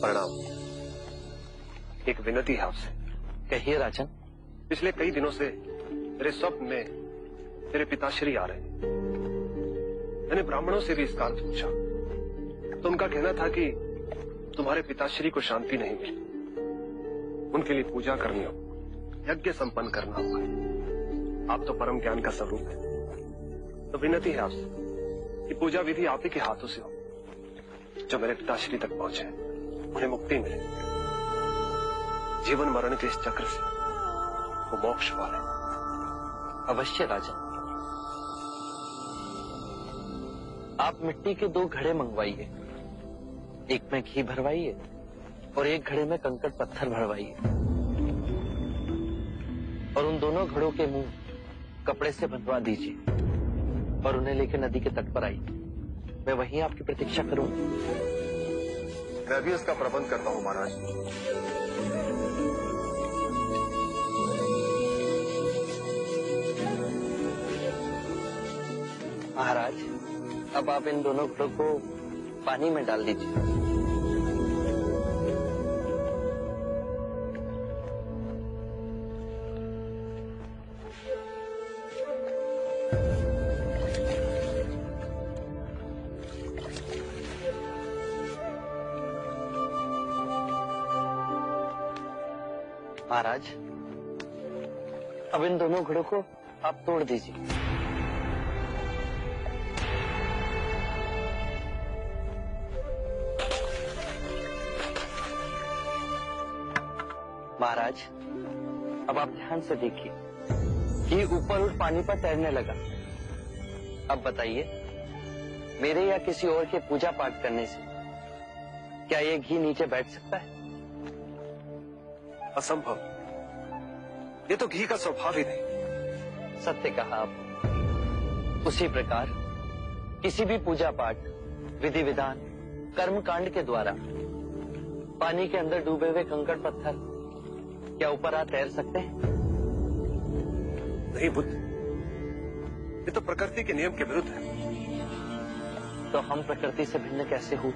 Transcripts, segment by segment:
प्रणाम। एक विनती है आपसे। कहिए राजन। पिछले कई दिनों से मेरे स्वप्न में मेरे पिताश्री आ रहे हैं। मैंने ब्राह्मणों से भी इसका अर्थ पूछा तो उनका कहना था कि तुम्हारे पिताश्री को शांति नहीं मिली, उनके लिए पूजा करनी हो, यज्ञ संपन्न करना होगा। आप तो परम ज्ञान का स्वरूप है, तो विनती है आपसे कि पूजा विधि आप ही के हाथों से हो, जो मेरे पिताश्री तक पहुंचे, उन्हें मुक्ति मिले, जीवन मरण के इस चक्र से वो मोक्ष पाले। अवश्य राजन। आप मिट्टी के 2 घड़े मंगवाइए, एक में घी भरवाइए और एक घड़े में कंकड़ पत्थर भरवाइए, और उन दोनों घड़ों के मुंह कपड़े से बंधवा दीजिए और उन्हें लेकर नदी के तट पर आइए। मैं वहीं आपकी प्रतीक्षा करूंगा। मैं भी उसका प्रबंध करता हूं महाराज। महाराज, अब आप इन दोनों घड़ों को पानी में डाल दीजिए। महाराज, अब इन दोनों घड़ों को आप तोड़ दीजिए। महाराज, अब आप ध्यान से देखिए कि ऊपर उठ पानी पर तैरने लगा। अब बताइए, मेरे या किसी और के पूजा पाठ करने से क्या ये घी नीचे बैठ सकता है? असंभव। ये तो घी का स्वभाव ही नहीं। सत्य कहा आप। उसी प्रकार किसी भी पूजा पाठ, विधि विधान, कर्म कांड के द्वारा पानी के अंदर डूबे हुए कंकड़ पत्थर क्या ऊपर आ तैर सकते हैं? नहीं बुद्ध, ये तो प्रकृति के नियम के विरुद्ध है। तो हम प्रकृति से भिन्न कैसे हुए?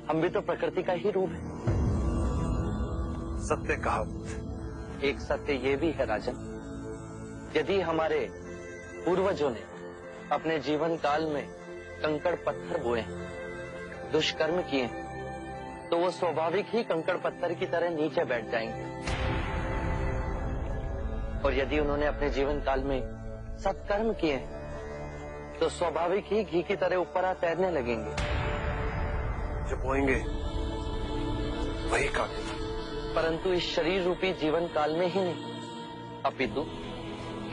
हम भी तो प्रकृति का ही रूप है। सत्य कहा बुद्ध। एक सत्य ये भी है राजन, यदि हमारे पूर्वजों ने अपने जीवन काल में कंकड़ पत्थर बोए, दुष्कर्म किए, तो वो स्वाभाविक ही कंकड़ पत्थर की तरह नीचे बैठ जाएंगे। और यदि उन्होंने अपने जीवन काल में सत्कर्म किए तो स्वाभाविक ही घी की तरह ऊपर आ तैरने लगेंगे। जो बोएंगे वही काटेंगे। परंतु इस शरीर रूपी जीवन काल में ही नहीं, अपितु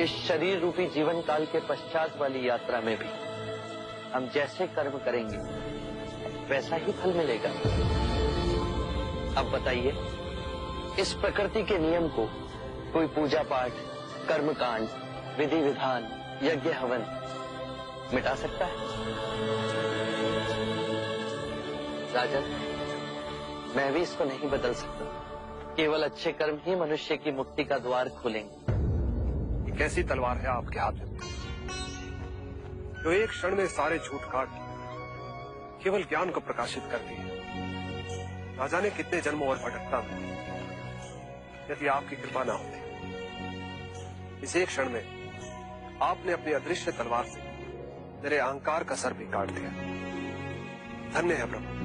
इस शरीर रूपी जीवन काल के पश्चात वाली यात्रा में भी हम जैसे कर्म करेंगे वैसा ही फल मिलेगा। अब बताइए, इस प्रकृति के नियम को कोई पूजा पाठ, कर्म कांड, विधि विधान, यज्ञ हवन मिटा सकता है? राजन, मैं भी इसको नहीं बदल सकता। केवल अच्छे कर्म ही मनुष्य की मुक्ति का द्वार खोलेंगे। ये कैसी तलवार है आपके हाथ में, जो एक क्षण में सारे झूठ काट केवल ज्ञान को प्रकाशित करती है? ना जाने कितने जन्मों और भटकता में यदि आपकी कृपा ना होती। इस एक क्षण में आपने अपनी अदृश्य तलवार से मेरे अहंकार का सर भी काट दिया। धन्य है प्रभु।